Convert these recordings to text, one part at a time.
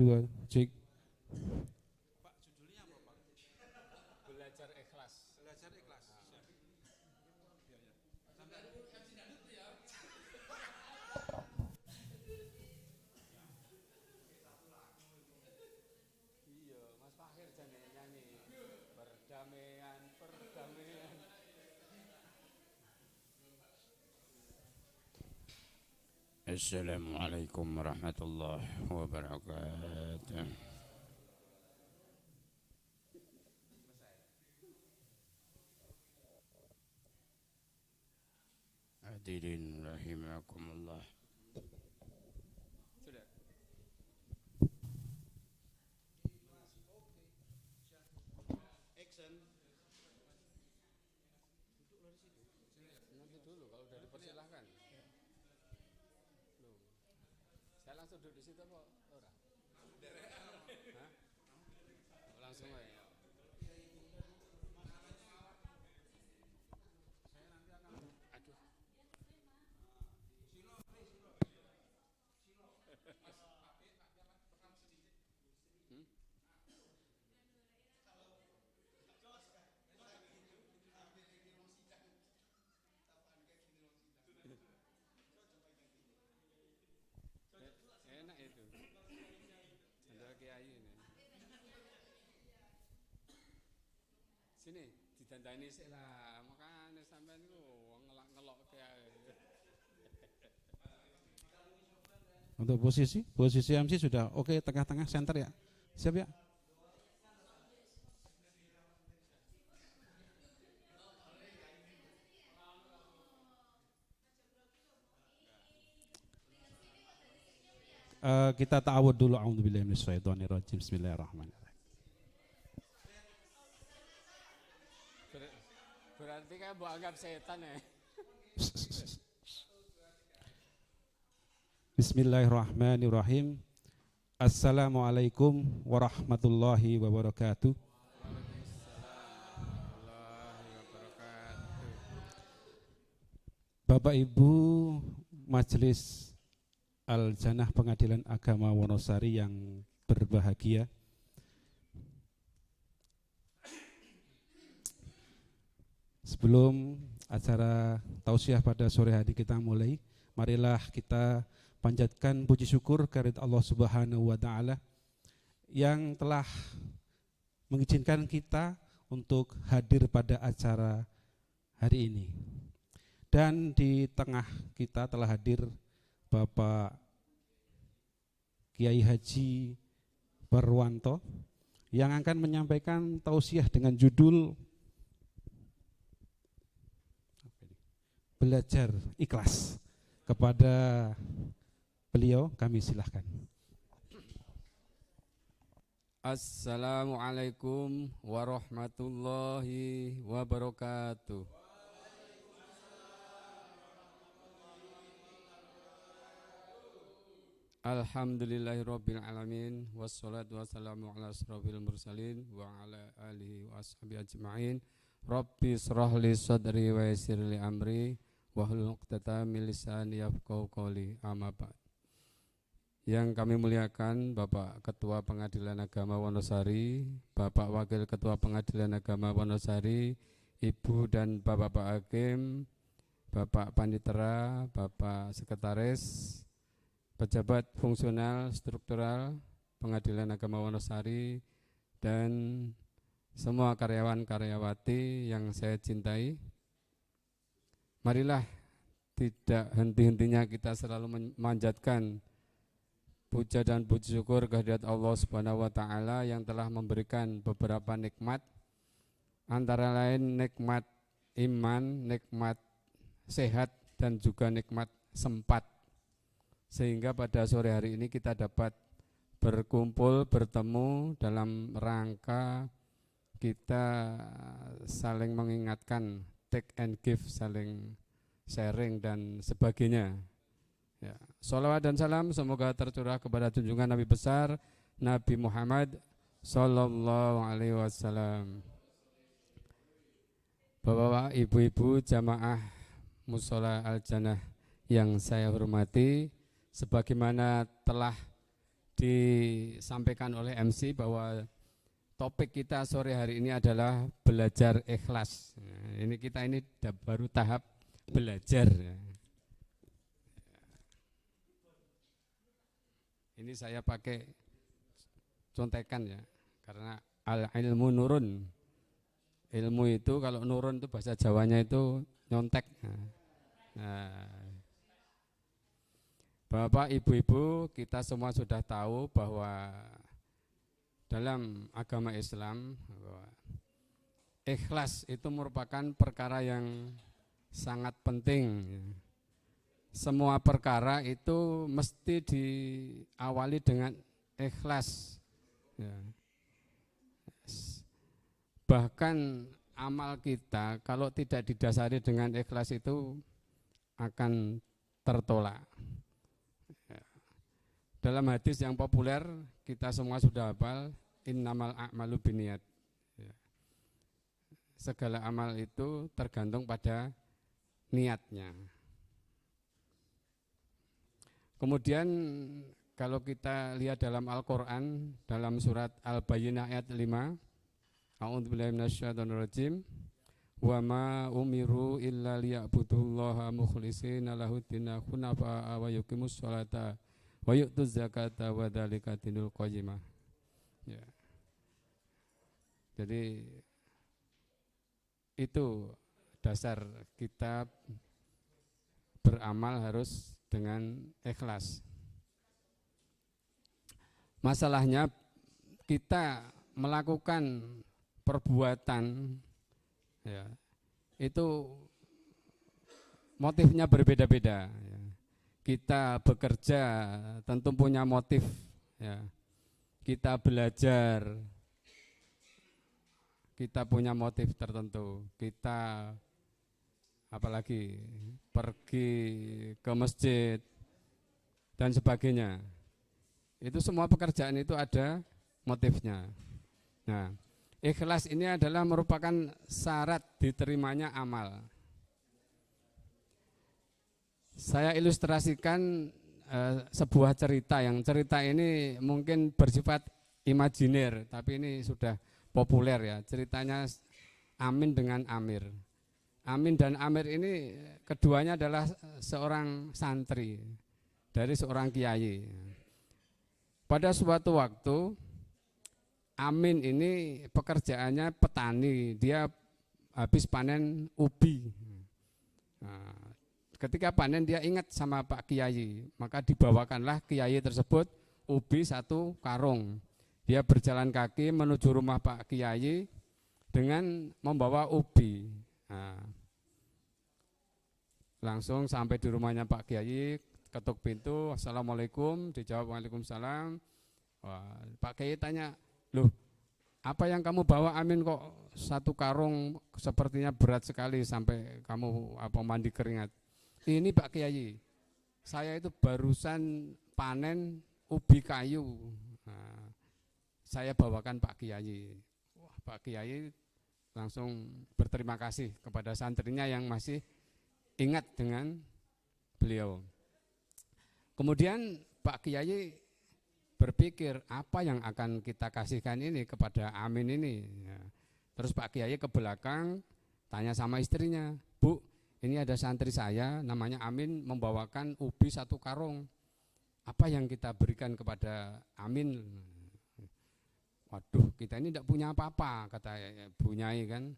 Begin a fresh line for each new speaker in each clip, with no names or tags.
Dua, cek.
Pak, judulnya apa, Pak?
Belajar ikhlas.
Belajar ikhlas. Siap. Ya, ya. Sampai
Iya, Mas Fahir jane nyanyi. Perdamaian, perdamaian.
Assalamualaikum warahmatullahi wabarakatuh. Hadirin rahimakumullah.
Sudah.
action.
Nanti dulu kalau udah dipersilahkan. Loh. Saya langsung duduk di situ apa ora? Hah? Langsung aja. Aduh. Hmm? Enak itu. Sandal Kiai ini. Sini didandani sik lah. Makane sampean niku ngelak-ngelok Kiai.
Untuk posisi MC sudah oke, tengah-tengah center ya. Siap ya? Kita ta'awud dulu. A'udzubillahi minasyaitonirrajim. Bismillahirrahmanirrahim.
Berarti kan mbok anggap setan ya.
Bismillahirrahmanirrahim. Assalamualaikum warahmatullahi wabarakatuh. Bapak Ibu Majelis Al-Jannah Pengadilan Agama Wonosari yang berbahagia, sebelum acara tausiah pada sore hari kita mulai, marilah kita panjatkan puji syukur kehadirat Allah Subhanahu wa taala yang telah mengizinkan kita untuk hadir pada acara hari ini. Dan di tengah kita telah hadir Bapak Kiai Haji Barwanto yang akan menyampaikan tausiah dengan judul Belajar Ikhlas. Kepada beliau kami silahkan.
Assalamualaikum warahmatullahi wabarakatuh. Alhamdulillahirabbil alamin wassalatu wassalamu ala asrofil mursalin wa ala alihi wa ashabihi ajmain. Rabbi shrah li sadri wa yassir li amri wahlul 'uqdatam min lisani yafqahu qawli. Amma ba'd. Yang kami muliakan Bapak Ketua Pengadilan Agama Wonosari, Bapak Wakil Ketua Pengadilan Agama Wonosari, Ibu dan Bapak Hakim, Bapak Panitera, Bapak Sekretaris, pejabat fungsional struktural Pengadilan Agama Wonosari, dan semua karyawan-karyawati yang saya cintai. Marilah tidak henti-hentinya kita selalu memanjatkan puja dan puji syukur kehadirat Allah Subhanahu wa taala yang telah memberikan beberapa nikmat, antara lain nikmat iman, nikmat sehat, dan juga nikmat sempat. Sehingga pada sore hari ini kita dapat berkumpul, bertemu dalam rangka kita saling mengingatkan, take and give, saling sharing dan sebagainya. Ya, sholawat dan salam semoga tercurah kepada junjungan Nabi besar Nabi Muhammad Sallallahu Alaihi Wasallam. Bapak-bapak, ibu-ibu, jamaah Mushola Al-Jannah yang saya hormati, sebagaimana telah disampaikan oleh MC bahwa topik kita sore hari ini adalah belajar ikhlas. Nah, ini kita ini baru tahap belajar. Ini saya pakai contekan ya, karena al ilmu nurun. Ilmu itu kalau nurun itu bahasa Jawanya itu nyontek. Nah, Bapak, Ibu-ibu, kita semua sudah tahu bahwa dalam agama Islam ikhlas itu merupakan perkara yang sangat penting. Semua perkara itu mesti diawali dengan ikhlas. Ya. Bahkan amal kita kalau tidak didasari dengan ikhlas itu akan tertolak. Ya. Dalam hadis yang populer kita semua sudah hafal, innamal a'malu binniyat. Ya. Segala amal itu tergantung pada niatnya. Kemudian kalau kita lihat dalam Al-Quran, dalam surat Al-Bayyinah ayat 5, a'udzubillahi minasyaitonirrajim, wa ma umiru illa liya'budullaha mukhlishina lahuddina hunafa'a wa yuqimus sholata wa yu'tuz zakata wa dzalika dinul qayyimah. Ya. Jadi itu dasar kita beramal harus dengan ikhlas. Masalahnya kita melakukan perbuatan ya, itu motifnya berbeda-beda ya. Kita bekerja tentu punya motif ya. Kita belajar kita punya motif tertentu. Kita apalagi pergi ke masjid dan sebagainya. Itu semua pekerjaan itu ada motifnya. Nah, ikhlas ini adalah merupakan syarat diterimanya amal. Saya ilustrasikan sebuah cerita, yang cerita ini mungkin bersifat imajiner, tapi ini sudah populer ya. Ceritanya Amin dengan Amir. Amin dan Amir ini keduanya adalah seorang santri dari seorang kiai. Pada suatu waktu Amin ini pekerjaannya petani, dia habis panen ubi. Nah, ketika panen dia ingat sama Pak Kiai, maka dibawakanlah Kiai tersebut ubi 1 karung. Dia berjalan kaki menuju rumah Pak Kiai dengan membawa ubi. Nah, langsung sampai di rumahnya Pak Kiai, ketuk pintu, assalamualaikum, dijawab waalaikumsalam. Wah, Pak Kiai tanya, loh apa yang kamu bawa Amin kok 1 karung sepertinya berat sekali sampai kamu mandi keringat. Ini Pak Kiai, saya itu barusan panen ubi kayu. Nah, saya bawakan Pak Kiai. Wah, Pak Kiai langsung berterima kasih kepada santrinya yang masih ingat dengan beliau. Kemudian Pak Kiai berpikir apa yang akan kita kasihkan ini kepada Amin ini. Ya. Terus Pak Kiai ke belakang tanya sama istrinya, Bu, ini ada santri saya namanya Amin membawakan ubi 1 karung. Apa yang kita berikan kepada Amin? Waduh, kita ini tidak punya apa-apa, kata Bu Nyai kan.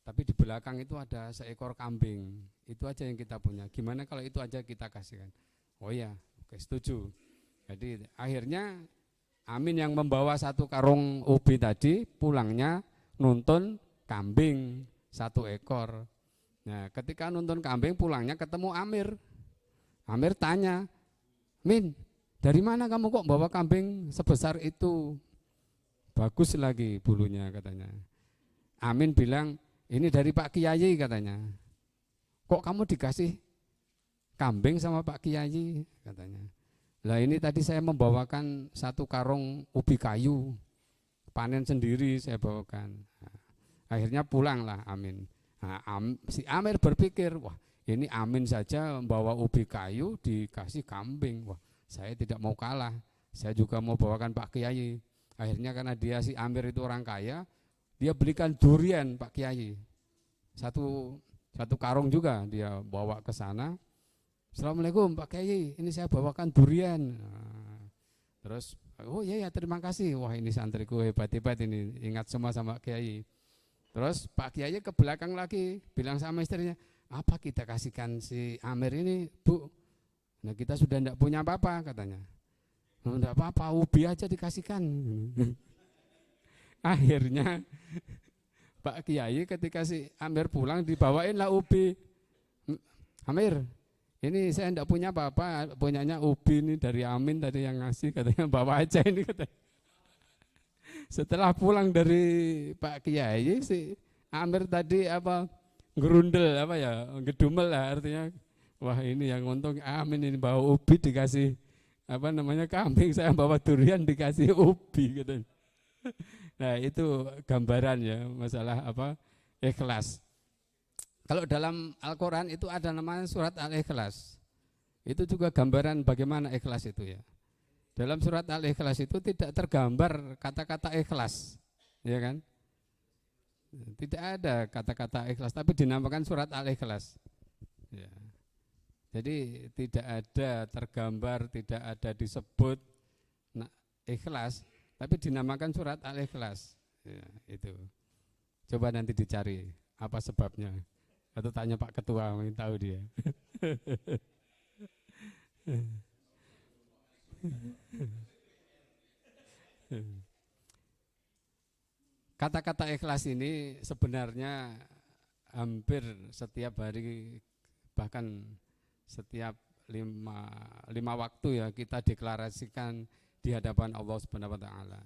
Tapi di belakang itu ada seekor kambing. Itu aja yang kita punya. Gimana kalau itu aja kita kasihkan? Oh iya, oke, setuju. Jadi akhirnya Amin yang membawa 1 karung ubi tadi pulangnya nuntun kambing 1 ekor. Nah, ketika nuntun kambing pulangnya ketemu Amir. Amir tanya, Min, dari mana kamu kok bawa kambing sebesar itu? Bagus lagi bulunya katanya. Amin bilang, ini dari Pak Kiai katanya. Kok kamu dikasih kambing sama Pak Kiai katanya. Lah ini tadi saya membawakan 1 karung ubi kayu, panen sendiri saya bawakan. Nah, akhirnya pulanglah Amin. Nah, si Amir berpikir, wah ini Amin saja membawa ubi kayu dikasih kambing. Wah saya tidak mau kalah, saya juga mau bawakan Pak Kiai. Akhirnya karena dia si Amir itu orang kaya, dia belikan durian Pak Kiai. Satu karung juga dia bawa ke sana. Assalamualaikum Pak Kiai, ini saya bawakan durian. Nah, terus, oh iya ya terima kasih. Wah ini santriku hebat-hebat ini, ingat semua sama Kiai. Terus Pak Kiai ke belakang lagi, bilang sama istrinya, apa kita kasihkan si Amir ini Bu? Nah kita sudah tidak punya apa-apa katanya. Tidak apa-apa, ubi aja dikasihkan. Akhirnya Pak Kiai ketika si Amir pulang dibawain lah ubi. Amir, ini saya tidak punya apa-apa, punyanya ubi ini dari Amin tadi yang ngasih, katanya bawa aja ini katanya. Setelah pulang dari Pak Kiai si Amir tadi gerundel gedumel lah artinya. Wah ini yang untung Amin ini bawa ubi dikasih kambing, saya bawa durian dikasih ubi gitu. Nah itu gambaran ya masalah ikhlas. Kalau dalam Al-Quran itu ada namanya surat Al-Ikhlas. Itu juga gambaran bagaimana ikhlas itu ya. Dalam surat Al-Ikhlas itu tidak tergambar kata-kata ikhlas, ya kan? Tidak ada kata-kata ikhlas, tapi dinamakan surat Al-Ikhlas. Ya. Jadi tidak ada tergambar, tidak ada disebut ikhlas, tapi dinamakan surat Al-Ikhlas. Ya, itu. Coba nanti dicari apa sebabnya. Atau tanya Pak Ketua, mungkin tahu dia. Kata-kata ikhlas ini sebenarnya hampir setiap hari, bahkan setiap lima waktu ya kita deklarasikan di hadapan Allah Subhanahu wa taala.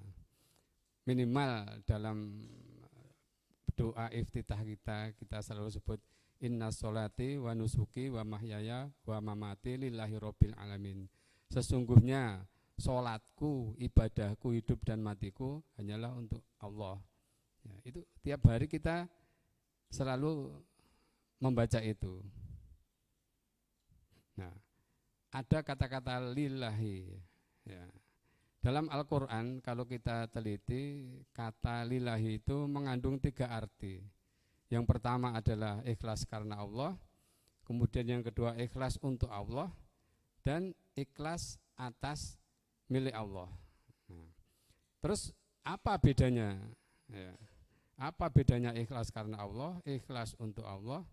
Minimal dalam doa iftitah kita selalu sebut inna sholati wa nusuki wa mahyaya wa mamati lillahi rabbil alamin. Sesungguhnya sholatku, ibadahku, hidup dan matiku hanyalah untuk Allah. Ya, itu tiap hari kita selalu membaca itu. Nah, ada kata-kata lillahi. Ya. Dalam Al-Quran kalau kita teliti, kata lillahi itu mengandung 3 arti. Yang pertama adalah ikhlas karena Allah, kemudian yang kedua ikhlas untuk Allah, dan ikhlas atas milik Allah. Nah, terus apa bedanya? Ya. Apa bedanya ikhlas karena Allah, ikhlas untuk Allah,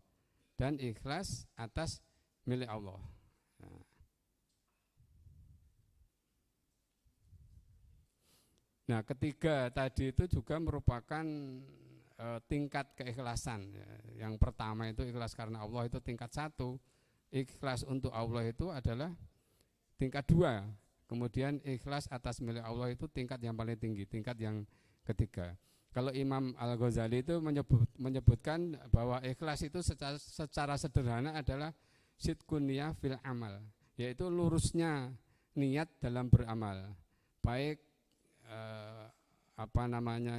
dan ikhlas atas milik Allah? Nah, ketiga tadi itu juga merupakan tingkat keikhlasan. Yang pertama itu ikhlas karena Allah itu tingkat 1, ikhlas untuk Allah itu adalah tingkat 2, kemudian ikhlas atas milik Allah itu tingkat yang paling tinggi, tingkat yang ketiga. Kalau Imam Al-Ghazali itu menyebutkan bahwa ikhlas itu secara sederhana adalah sidqun niyah fil amal, yaitu lurusnya niat dalam beramal, baik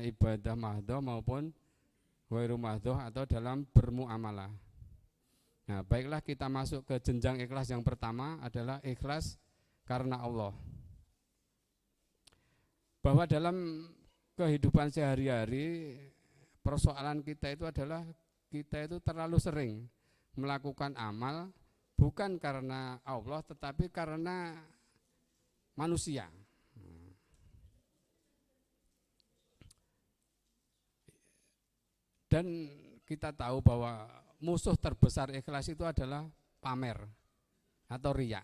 ibadah mahdhah maupun ghairu mahdhah atau dalam bermuamalah. Nah, baiklah kita masuk ke jenjang ikhlas yang pertama adalah ikhlas karena Allah. Bahwa dalam kehidupan sehari-hari persoalan kita itu adalah kita itu terlalu sering melakukan amal bukan karena Allah tetapi karena manusia. Dan kita tahu bahwa musuh terbesar ikhlas itu adalah pamer atau riya.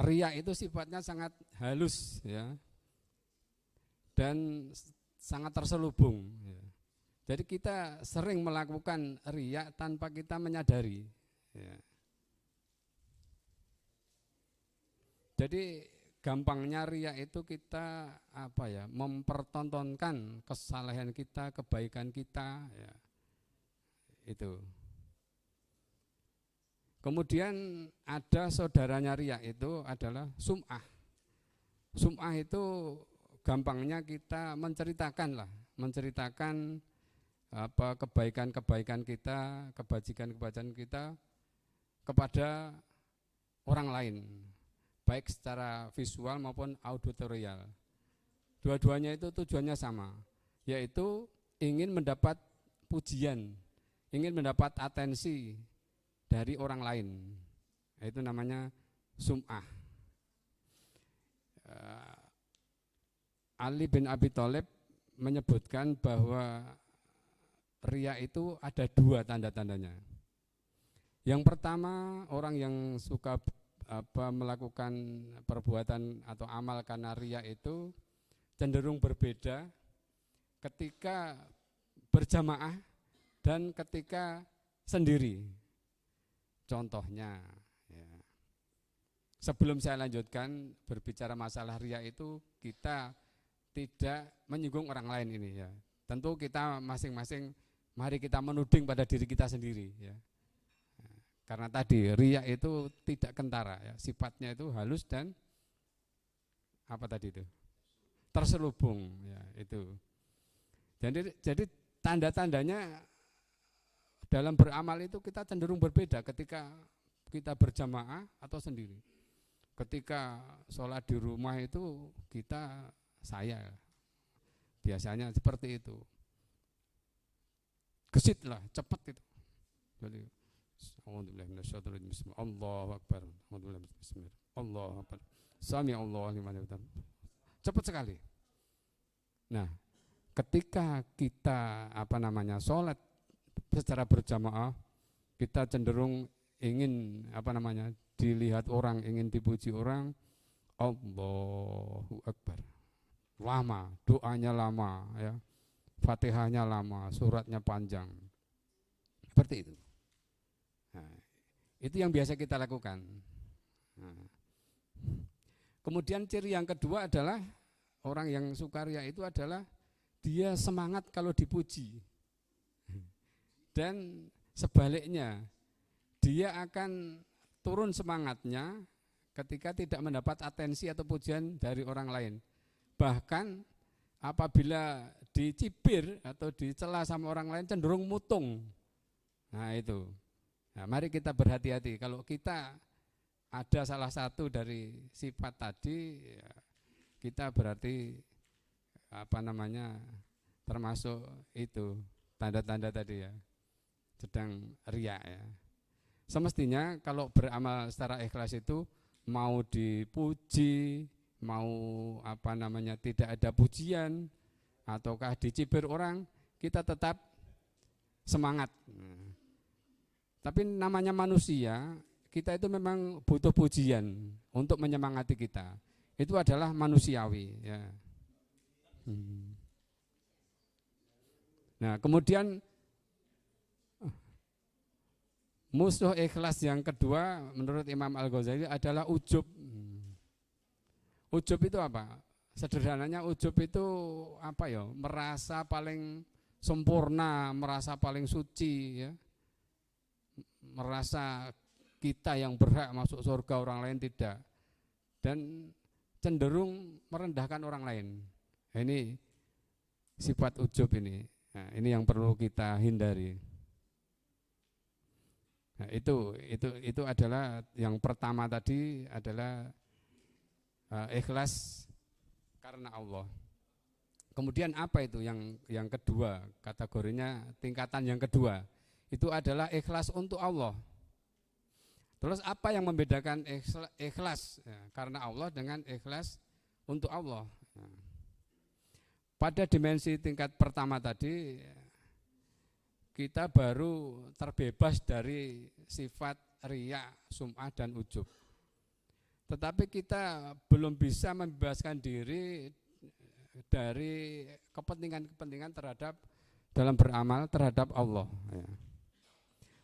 Riya itu sifatnya sangat halus ya, dan sangat terselubung. Ya. Jadi kita sering melakukan riya tanpa kita menyadari. Ya. Jadi gampangnya riya itu kita mempertontonkan kesalahan kita, kebaikan kita, ya. Itu. Kemudian ada saudaranya riya itu adalah sum'ah. Sum'ah itu gampangnya kita menceritakan kebaikan-kebaikan kita, kebajikan-kebajikan kita kepada orang lain. baik secara visual maupun auditorial. Dua-duanya itu tujuannya sama, yaitu ingin mendapat pujian, ingin mendapat atensi dari orang lain. Itu namanya sum'ah. Ali bin Abi Thalib menyebutkan bahwa riya itu ada dua tanda-tandanya. Yang pertama, orang yang suka melakukan perbuatan atau amal karena riya itu cenderung berbeda ketika berjamaah dan ketika sendiri. Contohnya, ya. Sebelum saya lanjutkan berbicara masalah riya itu, kita tidak menyinggung orang lain ini ya. Tentu kita masing-masing, mari kita menuding pada diri kita sendiri ya. Karena tadi riya itu tidak kentara ya, sifatnya itu halus dan apa tadi itu? Terselubung ya itu. Jadi tanda-tandanya dalam beramal itu kita cenderung berbeda ketika kita berjamaah atau sendiri. Ketika sholat di rumah itu saya biasanya seperti itu. Gesit lah, cepat itu. Jadi Allahu Akbar. Allahu Akbar. Sami Allahu liman hamidah. Cepat sekali. Nah, ketika kita sholat secara berjamaah, kita cenderung ingin dilihat orang, ingin dipuji orang. Allahu Akbar. Lama, doanya lama ya. Fatihahnya lama, suratnya panjang. Seperti itu. Nah, itu yang biasa kita lakukan. Nah, kemudian ciri yang kedua adalah orang yang sukaria itu adalah dia semangat kalau dipuji. Dan sebaliknya, dia akan turun semangatnya ketika tidak mendapat atensi atau pujian dari orang lain. Bahkan apabila dicibir atau dicela sama orang lain cenderung mutung. Nah itu. Nah, mari kita berhati-hati. Kalau kita ada salah satu dari sifat tadi, ya, kita berarti termasuk itu tanda-tanda tadi ya, sedang riya ya. Semestinya kalau beramal secara ikhlas itu mau dipuji, mau tidak ada pujian ataukah dicibir orang, kita tetap semangat. Tapi namanya manusia, kita itu memang butuh pujian untuk menyemangati kita. Itu adalah manusiawi ya. Nah, kemudian musuh ikhlas yang kedua menurut Imam Al-Ghazali adalah ujub. Ujub itu apa? Sederhananya ujub itu merasa paling sempurna, merasa paling suci ya. Merasa kita yang berhak masuk surga, orang lain tidak. Dan cenderung merendahkan orang lain. Nah, ini sifat ujub ini. Nah, ini yang perlu kita hindari. Nah, itu adalah yang pertama tadi adalah ikhlas karena Allah. Kemudian apa itu yang kedua, kategorinya tingkatan yang kedua, itu adalah ikhlas untuk Allah. Terus apa yang membedakan ikhlas karena Allah dengan ikhlas untuk Allah? Pada dimensi tingkat pertama tadi, kita baru terbebas dari sifat riya, sum'ah dan ujub. Tetapi kita belum bisa membebaskan diri dari kepentingan-kepentingan dalam beramal terhadap Allah.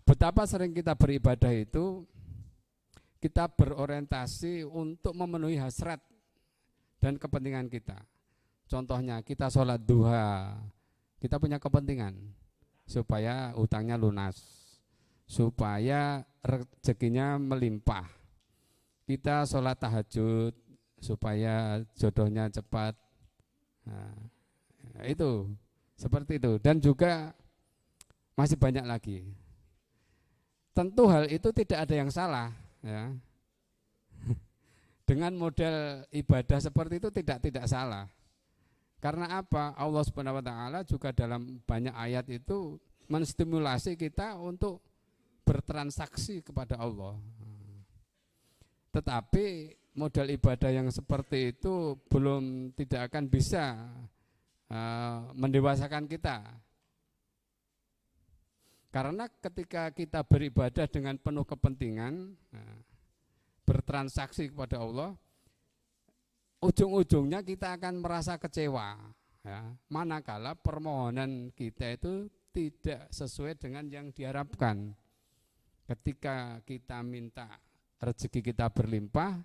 Betapa sering kita beribadah itu, kita berorientasi untuk memenuhi hasrat dan kepentingan kita. Contohnya kita sholat duha, kita punya kepentingan supaya utangnya lunas, supaya rezekinya melimpah. Kita sholat tahajud supaya jodohnya cepat. Nah, itu seperti itu. Dan juga masih banyak lagi. Tentu hal itu tidak ada yang salah ya. dengan model ibadah seperti itu tidak salah. Karena apa? Allah Subhanahu wa taala juga dalam banyak ayat itu menstimulasi kita untuk bertransaksi kepada Allah. Tetapi model ibadah yang seperti itu tidak akan bisa mendewasakan kita. Karena ketika kita beribadah dengan penuh kepentingan, bertransaksi kepada Allah, ujung-ujungnya kita akan merasa kecewa, ya. Manakala permohonan kita itu tidak sesuai dengan yang diharapkan. Ketika kita minta rezeki kita berlimpah,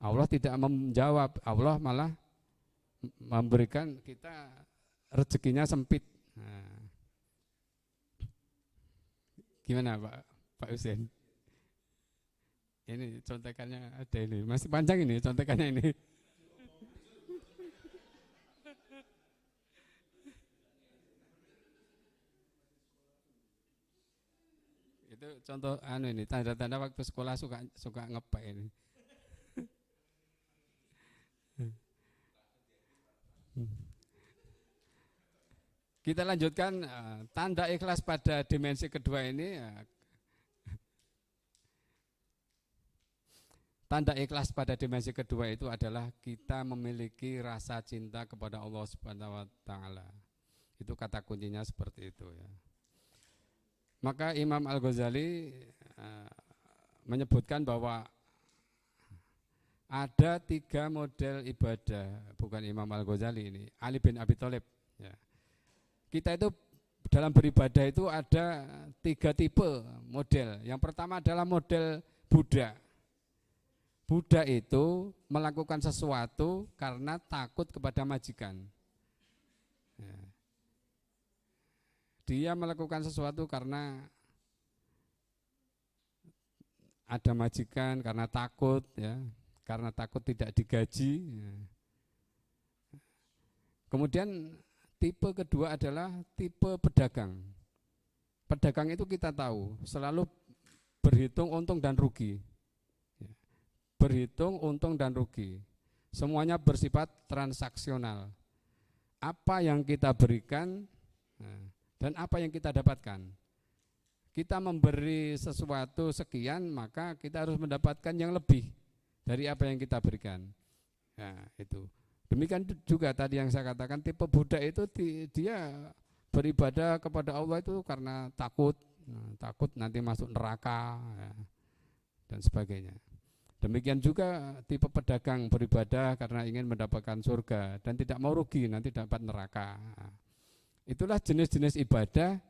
Allah tidak menjawab, Allah malah memberikan kita rezekinya sempit. Nah, gimana Pak Husein? Ini contekannya ada ini, masih panjang ini contekannya ini. Itu contoh ini tanda-tanda waktu sekolah suka ngepek ini. Kita lanjutkan tanda ikhlas pada dimensi kedua ini. Tanda ikhlas pada dimensi kedua itu adalah kita memiliki rasa cinta kepada Allah Subhanahu wa taala. Itu kata kuncinya seperti itu, ya. Maka Imam Al-Ghazali menyebutkan bahwa ada 3 model ibadah, bukan Imam Al-Ghazali ini, Ali bin Abi Thalib, ya. Kita itu dalam beribadah itu ada 3 tipe model. Yang pertama adalah model Buddha. Buddha itu melakukan sesuatu karena takut kepada majikan. Ya. Dia melakukan sesuatu karena ada majikan, karena takut, ya, karena takut tidak digaji. Ya. Kemudian tipe kedua adalah tipe pedagang. Pedagang itu kita tahu selalu berhitung untung dan rugi. Ya. Berhitung untung dan rugi. Semuanya bersifat transaksional. Apa yang kita berikan, dan apa yang kita dapatkan. Kita memberi sesuatu sekian, maka kita harus mendapatkan yang lebih dari apa yang kita berikan. Nah, itu. Demikian juga tadi yang saya katakan, tipe Buddha itu dia beribadah kepada Allah itu karena takut, takut nanti masuk neraka, ya, dan sebagainya. Demikian juga tipe pedagang beribadah karena ingin mendapatkan surga dan tidak mau rugi nanti dapat neraka. Itulah jenis-jenis ibadah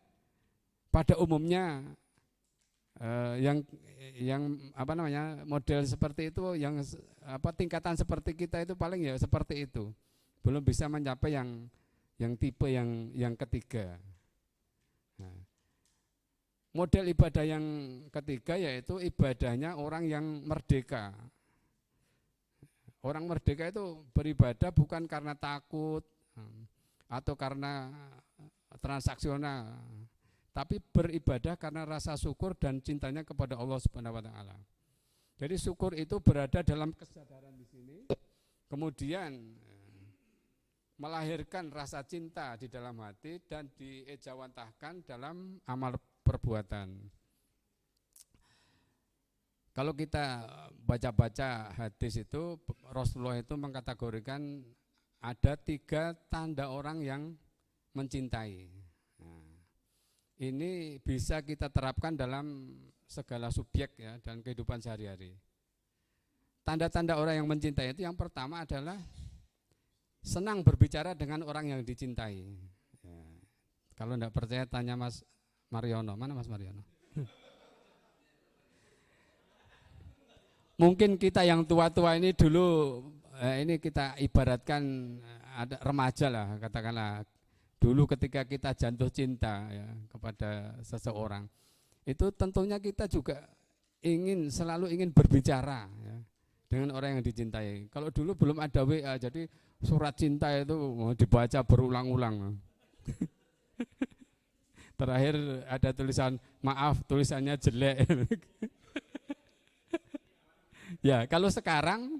pada umumnya yang model seperti itu, yang tingkatan seperti kita itu paling ya seperti itu, belum bisa mencapai yang tipe yang ketiga. Nah, model ibadah yang ketiga yaitu ibadahnya orang yang merdeka. Orang merdeka itu beribadah bukan karena takut atau karena transaksional, tapi beribadah karena rasa syukur dan cintanya kepada Allah Subhanahu wa taala. Jadi syukur itu berada dalam kesadaran di sini, kemudian melahirkan rasa cinta di dalam hati dan diejawantahkan dalam amal perbuatan. Kalau kita baca-baca hadis itu, Rasulullah itu mengkategorikan ada 3 tanda orang yang mencintai. Nah, ini bisa kita terapkan dalam segala subjek, ya, dan kehidupan sehari-hari. Tanda-tanda orang yang mencintai itu yang pertama adalah senang berbicara dengan orang yang dicintai. Ya. Kalau tidak percaya tanya Mas Mariono. Mana Mas Mariono? Mungkin kita yang tua-tua ini dulu, ini kita ibaratkan ada remaja lah, katakanlah. Dulu ketika kita jatuh cinta, ya, kepada seseorang, itu tentunya kita juga selalu ingin berbicara, ya, dengan orang yang dicintai. Kalau dulu belum ada WA, jadi surat cinta itu dibaca berulang-ulang. Terakhir ada tulisan maaf, tulisannya jelek. Ya, kalau sekarang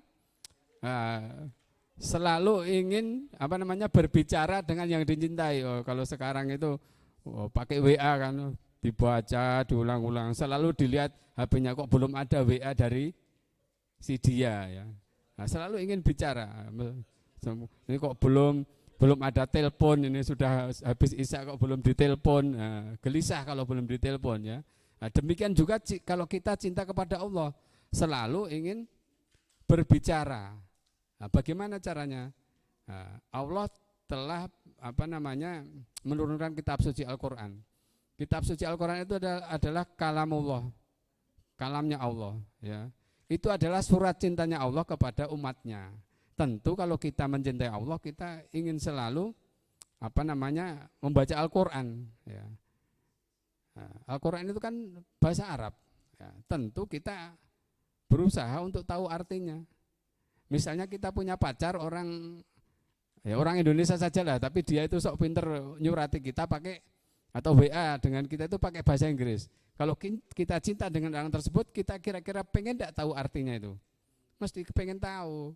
Selalu ingin berbicara dengan yang dicintai. Kalau sekarang itu pakai WA kan, dibaca diulang-ulang, selalu dilihat HP-nya kok belum ada WA dari si dia ya. Nah, selalu ingin bicara. Ini kok belum ada telepon, ini sudah habis isya kok belum ditelepon. Nah, gelisah kalau belum ditelepon ya. Nah, demikian juga kalau kita cinta kepada Allah, selalu ingin berbicara. Nah, bagaimana caranya? Nah, Allah telah menurunkan kitab suci Al-Qur'an. Kitab suci Al-Qur'an itu adalah kalamullah. Kalamnya Allah ya. Itu adalah surat cintanya Allah kepada umatnya. Tentu kalau kita mencintai Allah, kita ingin selalu membaca Al-Qur'an ya. Nah, Al-Qur'an itu kan bahasa Arab ya. Tentu kita berusaha untuk tahu artinya. Misalnya kita punya pacar orang Indonesia saja lah, tapi dia itu sok pinter nyurati kita pakai atau WA dengan kita itu pakai bahasa Inggris. Kalau kita cinta dengan orang tersebut, kita kira-kira pengen enggak tahu artinya itu? Mesti pengen tahu.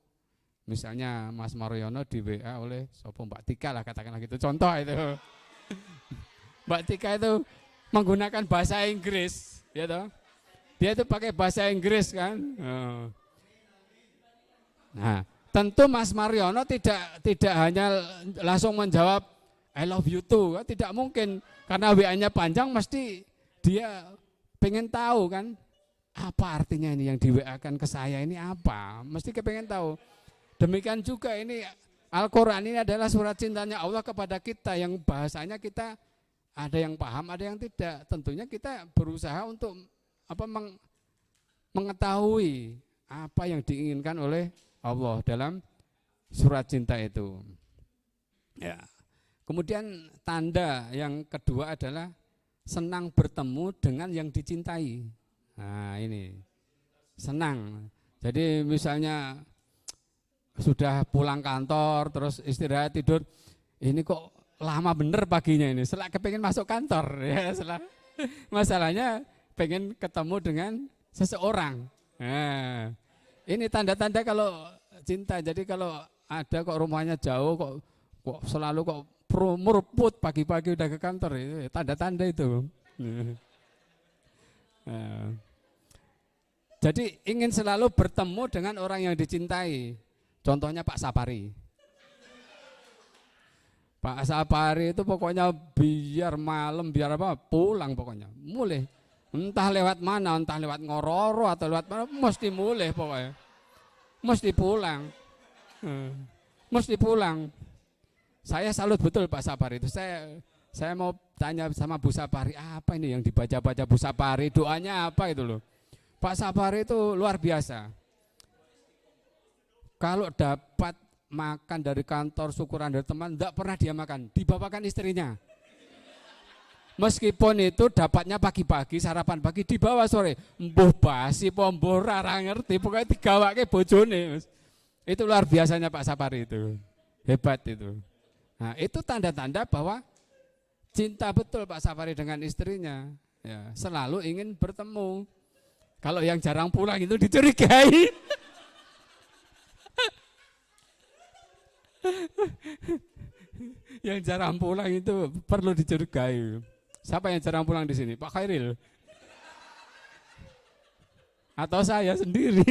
Misalnya Mas Mariono di WA oleh sopo Mbak Tika lah, katakanlah gitu. Contoh itu. Mbak Tika itu menggunakan bahasa Inggris, ya toh? Dia itu pakai bahasa Inggris kan. Nah, tentu Mas Mariono tidak hanya langsung menjawab I love you too, tidak mungkin, karena WA-nya panjang, mesti dia pengen tahu kan apa artinya ini yang di WA-kan ke saya ini apa, mesti kepengen tahu. Demikian juga ini Al-Quran ini adalah surat cintanya Allah kepada kita, yang bahasanya kita ada yang paham, ada yang tidak. Tentunya kita berusaha untuk mengetahui apa yang diinginkan oleh Allah dalam surat cinta itu. Ya. Kemudian tanda yang kedua adalah senang bertemu dengan yang dicintai. Nah, ini senang. Jadi misalnya sudah pulang kantor terus istirahat tidur, ini kok lama bener paginya ini, setelah kepengen masuk kantor ya, masalahnya pengen ketemu dengan seseorang. Nah, ini tanda-tanda kalau cinta. Jadi kalau ada kok rumahnya jauh kok selalu kok meruput pagi-pagi udah ke kantor, itu tanda-tanda itu. Nah, jadi ingin selalu bertemu dengan orang yang dicintai. Contohnya Pak Sapari. Pak Sapari itu pokoknya biar malam biar apa pulang pokoknya mulai. Entah lewat mana, entah lewat Ngororo atau lewat mana, mesti mulai pokoknya. Mesti pulang. Mesti pulang. Saya salut betul Pak Sapari itu. Saya mau tanya sama Bu Sapari, apa ini yang dibaca-baca Bu Sapari, doanya apa itu loh. Pak Sapari itu luar biasa. Kalau dapat makan dari kantor, syukuran dari teman, enggak pernah dia makan, dibawakan istrinya. Meskipun itu dapatnya pagi-pagi, sarapan pagi, dibawa sore. Mbuh basi, mbuh rara ngerti, pokoknya digawake bojone. Itu luar biasanya Pak Sapari itu. Hebat itu. Nah, itu tanda-tanda bahwa cinta betul Pak Sapari dengan istrinya. Ya, selalu ingin bertemu. Kalau yang jarang pulang itu dicurigai. Yang jarang pulang itu perlu dicurigai. Siapa yang jarang pulang di sini? Pak Khairil? Atau saya sendiri?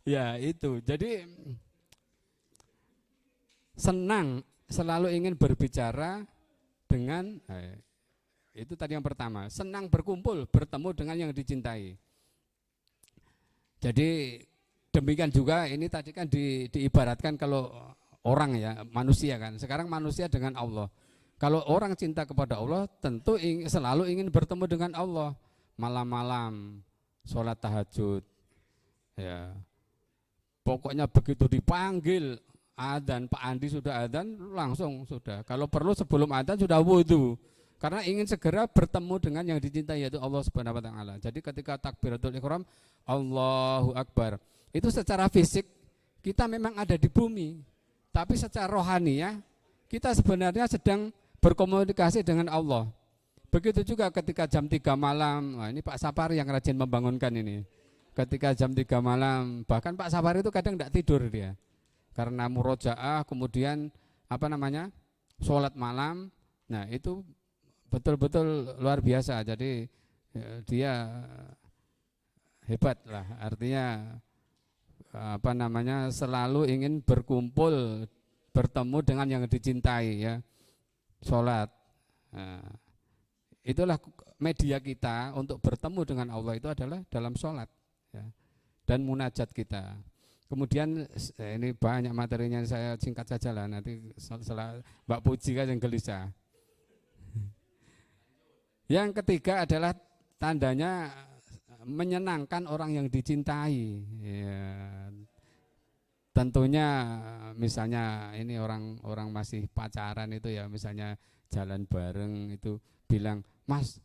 Ya itu, jadi senang, selalu ingin berbicara dengan, itu tadi yang pertama, senang berkumpul, bertemu dengan yang dicintai. Jadi demikian juga ini tadi kan diibaratkan kalau orang ya, manusia kan, sekarang manusia dengan Allah. Kalau orang cinta kepada Allah tentu selalu ingin bertemu dengan Allah, malam-malam, sholat tahajud, ya. Pokoknya begitu dipanggil adzan, Pak Andi sudah adzan, langsung sudah. Kalau perlu sebelum adzan sudah wudu. Karena ingin segera bertemu dengan yang dicintai yaitu Allah Subhanahu wa taala. Jadi ketika takbiratul ihram, Allahu Akbar. Itu secara fisik kita memang ada di bumi. Tapi secara rohani ya, kita sebenarnya sedang berkomunikasi dengan Allah. Begitu juga ketika jam 3 malam, ini Pak Sapari yang rajin membangunkan ini. ketika jam 3 malam, bahkan Pak Safari itu kadang tidak tidur dia karena murojaah, kemudian apa namanya sholat malam. Nah itu betul-betul luar biasa. Jadi dia hebat lah, artinya apa namanya selalu ingin berkumpul, bertemu dengan yang dicintai ya, sholat. Nah, itulah media kita untuk bertemu dengan Allah itu adalah dalam sholat ya, dan munajat kita. Kemudian ini banyak materinya, saya singkat saja lah, nanti setelah Mbak Puji kan yang gelisah. Yang ketiga adalah tandanya menyenangkan orang yang dicintai ya. Tentunya misalnya ini orang masih pacaran itu ya, misalnya jalan bareng itu bilang, "Mas,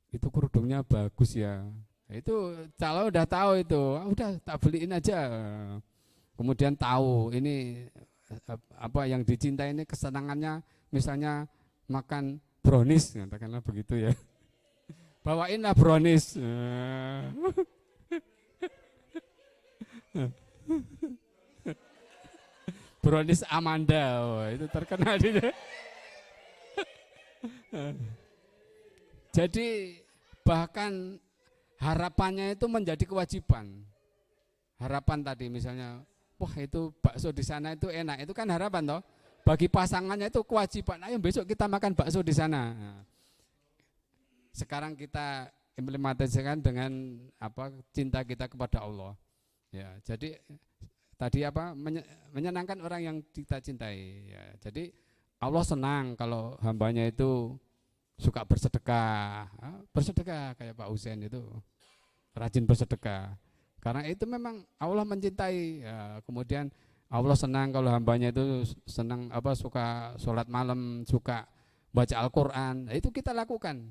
itu kerudungnya bagus ya." Itu kalau udah tahu itu, udah tak beliin aja. Kemudian tahu ini apa yang dicintai ini kesenangannya, misalnya makan brownies, katakanlah begitu ya. Bawainlah brownies. Brownies Amanda, oh, itu terkenal dia. Jadi bahkan harapannya itu menjadi kewajiban. Harapan tadi misalnya, wah itu bakso di sana itu enak, itu kan harapan toh. Bagi pasangannya itu kewajiban. Ayo besok kita makan bakso di sana. Sekarang kita implementasikan dengan apa cinta kita kepada Allah. Ya, jadi tadi apa menyenangkan orang yang kita cintai. Ya, jadi Allah senang kalau hambanya itu suka bersedekah, bersedekah kayak Pak Husain itu rajin bersedekah. Karena itu memang Allah mencintai. Ya, kemudian Allah senang kalau hambanya itu senang apa suka sholat malam, suka baca Al-Quran. Nah, itu kita lakukan.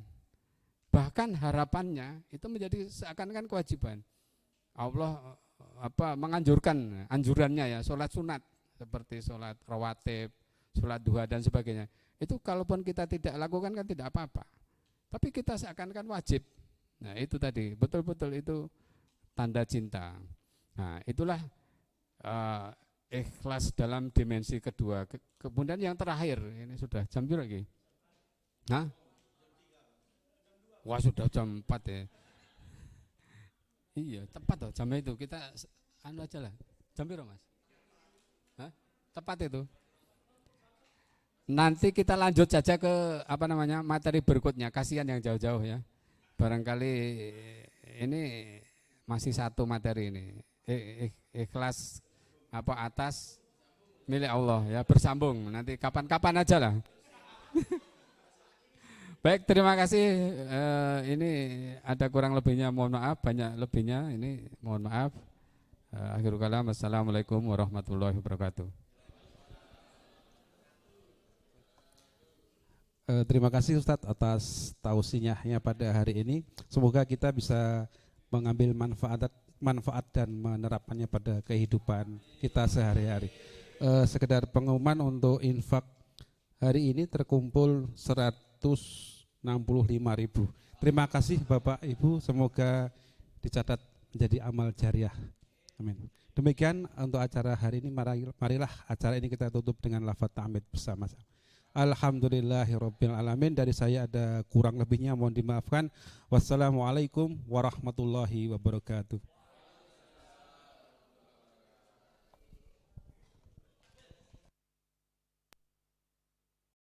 Bahkan harapannya itu menjadi seakan-akan kewajiban. Allah apa menganjurkan anjurannya ya, sholat sunat seperti sholat rawatib, sholat duha dan sebagainya. Itu kalaupun kita tidak lakukan kan tidak apa-apa, tapi kita seakan-akan wajib. Nah itu tadi betul-betul itu tanda cinta. Nah itulah ikhlas dalam dimensi kedua. Kemudian yang terakhir, ini sudah jam berapa lagi? Hah? Wah sudah jam 4 ya. Iya tepat loh jamnya itu, kita anu aja lah. Jam berapa Mas? Hah? Tepat itu. Nanti kita lanjut saja ke apa namanya materi berikutnya. Kasihan yang jauh-jauh ya. Barangkali ini masih satu materi ini. Ikhlas apa atas milik Allah ya, bersambung. Nanti kapan-kapan aja lah. Baik, terima kasih. Ini ada kurang lebihnya, mohon maaf. Banyak lebihnya, ini mohon maaf. Akhirul kalam, assalamualaikum warahmatullahi wabarakatuh.
Terima kasih Ustadz atas tausiahnya pada hari ini. Semoga kita bisa mengambil manfaat dan menerapkannya pada kehidupan kita sehari-hari. Sekedar pengumuman untuk infak hari ini terkumpul 165.000. Terima kasih Bapak Ibu, semoga dicatat menjadi amal jariah. Amin. Demikian untuk acara hari ini. Marilah acara ini kita tutup dengan lafaz tahmid bersama-sama. Alhamdulillahirabbil alamin. Dari saya ada kurang lebihnya mohon dimaafkan. Wassalamualaikum warahmatullahi wabarakatuh.